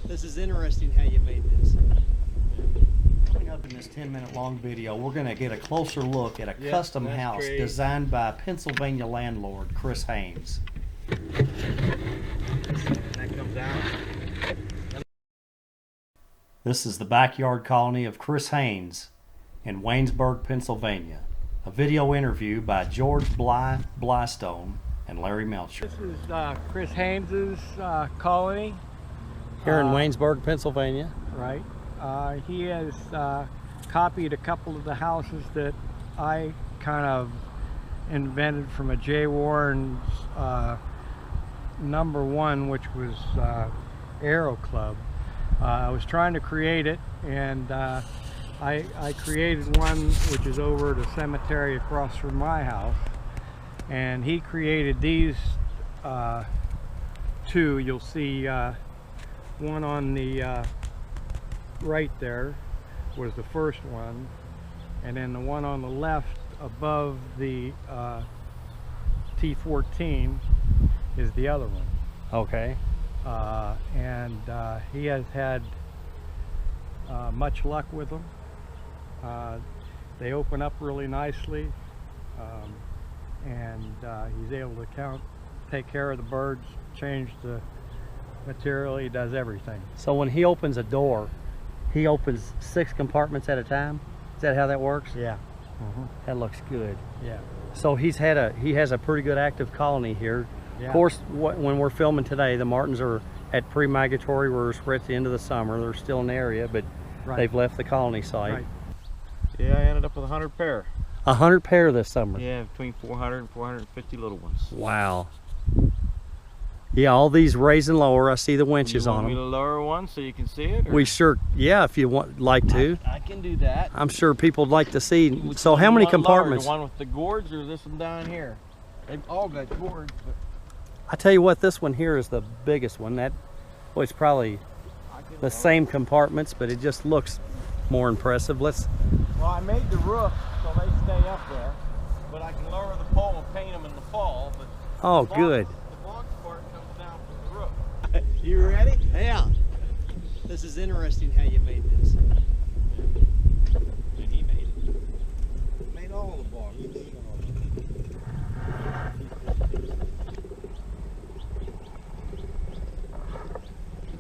This is interesting how you made this. Coming up in this 10-minute long video, we're going to get a closer look at a custom house designed by Pennsylvania landlord Chris Haynes. And that comes out. This is the backyard colony of Chris Haynes in Waynesburg, Pennsylvania. A video interview by George Blystone and Larry Melcher. This is Chris Haynes's colony. Here in Waynesburg, Pennsylvania. Right. He has copied a couple of the houses that I kind of invented from a Jay Warren's #1, which was Aero Club. I was trying to create it, and I created one which is over the cemetery across from my house, and he created these two. You'll see one on the right there was the first one, and then the one on the left above the T14 is the other one. Okay. And he has had much luck with them. They open up really nicely, and he's able to take care of the birds, change the material. He does everything. So when he opens a door, he opens 6 compartments at a time? Is that how that works? Yeah. That looks good. Yeah. So he has a pretty good active colony here. Yeah. Of course, when we're filming today, the martins are at pre-migratory. We're at the end of the summer. They're still in the area, but they've left the colony site. Right. Yeah, I ended up with 100 pair. 100 pair this summer. Yeah, between 400 and 450 little ones. Wow. Yeah, all these raising lower. I see the winches You on want me them. to lower one so you can see it? Or? We sure, yeah, if you like to. I can do that. I'm sure people would like to see. Which So one how you many want lower, compartments? The one with the gourds or this one down here? They've all got gourds, but I tell you what, this one here is the biggest one. Well, it's probably the same compartments, but it just looks more impressive. well, I made the roof so they stay up there, but I can lower the pole and paint them in the fall. But Oh, the good. The box part comes down from the roof. You ready? Yeah. This is interesting how you made this. And he made it. Made all the boxes.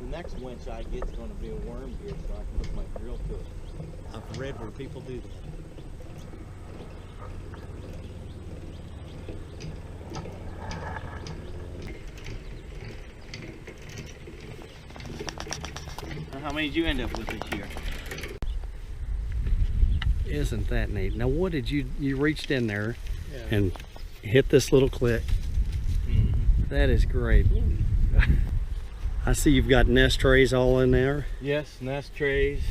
The next winch I get is going to be a worm gear, so I can hook my drill to it. I've read where people do that. How many did you end up with this year? Isn't that neat? Now, what did you reached in there and hit this little click? That is great. I see you've got nest trays all in there. Yes, nest trays.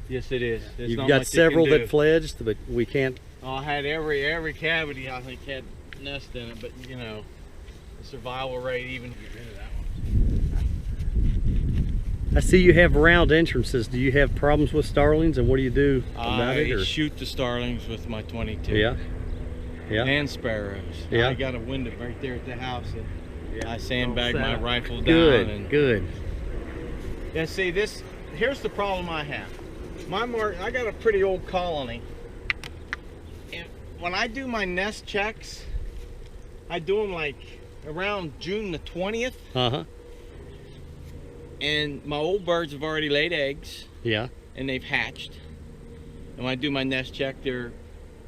Yes, it is. There's You've not got much you can several do. that fledged, but we can't. Oh, I had every cavity I think had nest in it, but you know, the survival rate even. Get rid of that one. I see you have round entrances. Do you have problems with starlings, and what do you do about it? I Or? shoot the starlings with my 22. Yeah. Yeah. And sparrows. Yeah. I got a window right there at the house, and I sandbag my rifle down. Good. And Good. yeah, see this. Here's the problem I have. I got a pretty old colony, and when I do my nest checks, I do them like around June the 20th, Uh-huh. and my old birds have already laid eggs Yeah. and they've hatched. And when I do my nest check, they're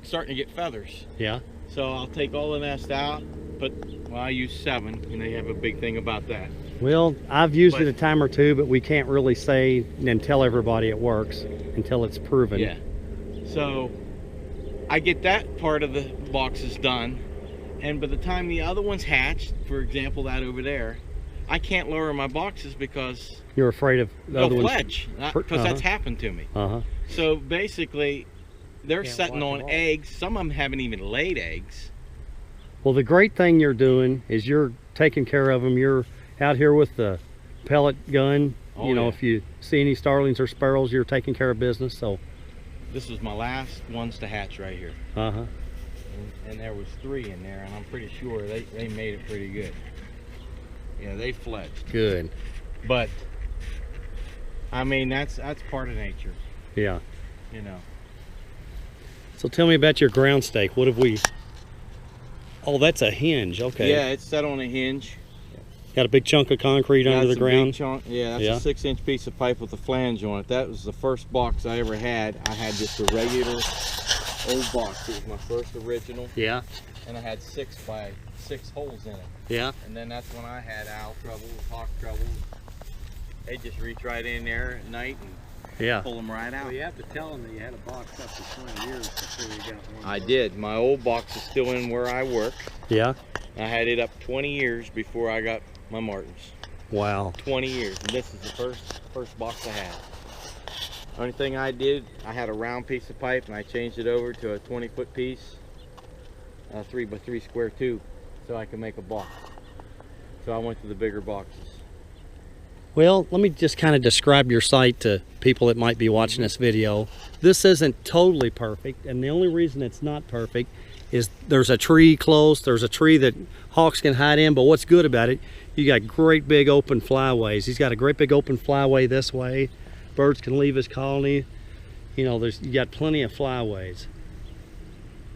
starting to get feathers. Yeah. So I'll take all the nest out, but I use 7, and they have a big thing about that. Well, I've used it a time or two, but we can't really say and tell everybody it works until it's proven. Yeah. So I get that part of the boxes done, and by the time the other one's hatched, for example, that over there, I can't lower my boxes because You're afraid of the they'll other ones? fledge, because that's happened to me. Uh-huh. So basically, they're Can't setting watch on them all. eggs. Some of them haven't even laid eggs. Well, the great thing you're doing is you're taking care of them. You're out here with the pellet gun. Oh, you know, yeah. if you see any starlings or sparrows, you're taking care of business. So, This was my last ones to hatch right here. uh-huh. And there was 3 in there, and I'm pretty sure they made it pretty good. Yeah, they fledged. Good. But I mean, that's part of nature, Yeah. you know. So tell me about your ground stake. What have we? Oh, that's a hinge. Okay. Yeah, it's set on a hinge. Got a big chunk of concrete under the That's a big ground. chunk. Yeah, that's Yeah. a 6-inch piece of pipe with a flange on it. That was the first box I ever had. I had just a regular old box. It was my first original, Yeah. and I had 6 by 6 holes in it. Yeah. And then that's when I had owl trouble, hawk trouble. They just reach right in there at night and Yeah. pull them right out. Well, you have to tell them that you had a box up to 20 years before you got one. I did. My old box is still in where I work. Yeah. I had it up 20 years before I got my Martins. Wow. 20 years. And this is the first box I had. Only thing I did, I had a round piece of pipe and I changed it over to a 20-foot piece, a 3x3 square tube, so I could make a box. So I went to the bigger boxes. Well, let me just kind of describe your site to people that might be watching this video. This isn't totally perfect, and the only reason it's not perfect is there's a tree close, there's a tree that hawks can hide in, but what's good about it, you got great big open flyways. He's got a great big open flyway this way. Birds can leave his colony. You know, you got plenty of flyways.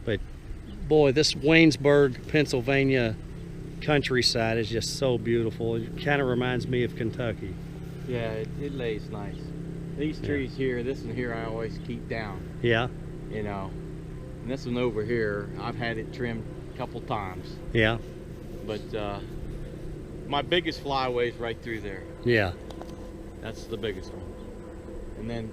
But boy, this Waynesburg, Pennsylvania countryside is just so beautiful. It kind of reminds me of Kentucky. Yeah, it lays nice. These trees here, this one here I always keep down, Yeah, you know. And this one over here, I've had it trimmed a couple times. yeah, But my biggest flyway is right through there. yeah. That's the biggest one. And then,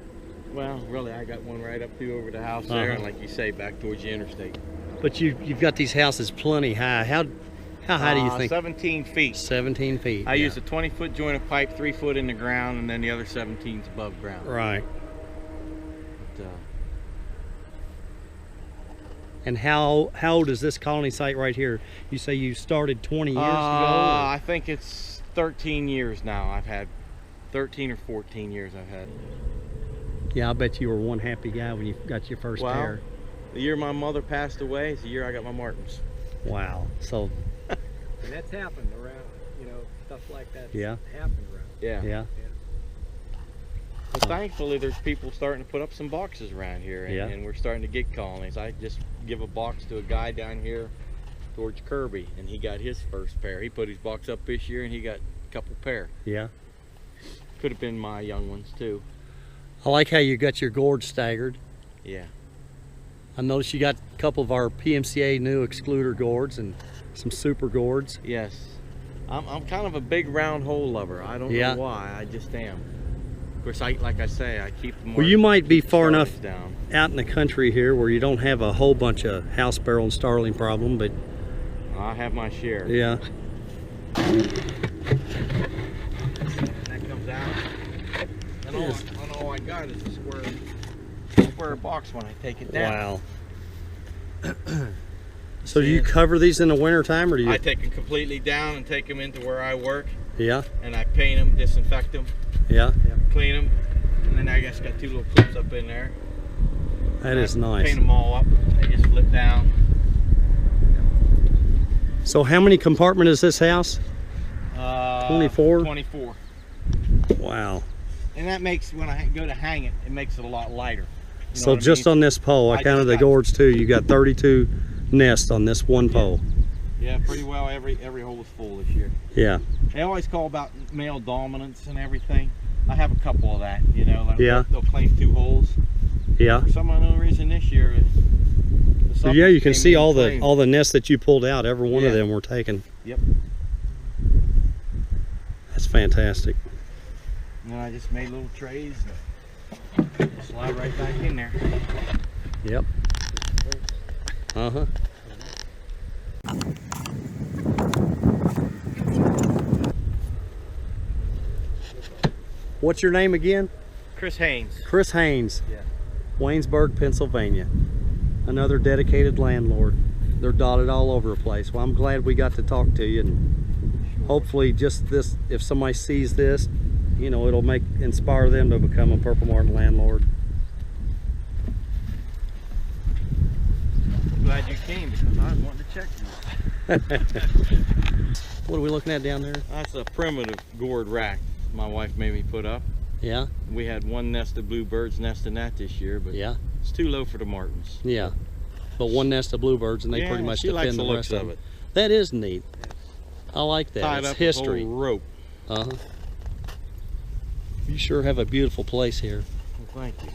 well, really, I got one right up through over the house there, and like you say, back towards the interstate. But you've got these houses plenty high. How high do you think? 17 feet. 17 feet. I yeah. use a 20-foot joint of pipe, 3 foot in the ground, and then the other 17's above ground. Right. But, And how old is this colony site right here? You say you started 20 years ago? I think it's 13 years now. I've had 13 or 14 years I've had. Yeah, I bet you were one happy guy when you got your first Well, pair. The year my mother passed away is the year I got my Martins. Wow. So, And that's happened around, you know, stuff like that. Yeah. Happened around. Yeah. yeah. But thankfully, there's people starting to put up some boxes around here, and, Yeah. and we're starting to get colonies. I just give a box to a guy down here towards Kirby, and he got his first pair. He put his box up this year, and he got a couple pair. Yeah. Could have been my young ones too. I like how you got your gourd staggered. Yeah. I noticed you got a couple of our PMCA new excluder gourds and some super gourds. Yes. I'm kind of a big round hole lover. I don't Yeah. know why. I just am. Of course, like I say, I keep the Well, you might be far starlings enough down. out in the country here where you don't have a whole bunch of house sparrow and starling problem, but I have my share. yeah. That comes out, and Yes. all I got is a square box when I take it down. Wow. So do you cover these in the winter time, or do you? I take them completely down and take them into where I work, Yeah, and I paint them, disinfect them, yeah. clean them, and then I just got 2 little clips up in there. That is I nice. Paint them all up. They just flip down. So how many compartment is this house? 24? 24. Wow. And that makes, when I go to hang it, it makes it a lot lighter. You know So what I just mean? on this pole, I I counted just the got- gourds too. You got 32 nests on this one pole. Yeah, pretty well every hole is full this year. Yeah. They always call about male dominance and everything. I have a couple of that, you know. Like Yeah. They'll claim 2 holes. Yeah. For some unknown reason this year, the So yeah, you can came see in all and claimed. the nests that you pulled out. Every one of Yeah. them were taken. Yep. That's fantastic. And then I just made little trays and slide right back in there. Yep. Uh-huh. What's your name again? Chris Haynes. Chris Haynes. Yeah. Waynesburg, Pennsylvania. Another dedicated landlord. They're dotted all over the place. Well, I'm glad we got to talk to you, and hopefully just this, if somebody sees this, you know, it'll inspire them to become a Purple Martin landlord. Glad you came because I was wanting to check you. What are we looking at down there? That's a primitive gourd rack my wife made me put up. Yeah, We had one nest of bluebirds nesting that this year, but yeah, it's too low for the martins. yeah. But one nest of bluebirds, and they Yeah, pretty much she likes defend the the looks rest of of it. That is neat. I like that. Tied It's up history. with old rope. Uh-huh. You sure have a beautiful place here. Well, thank you.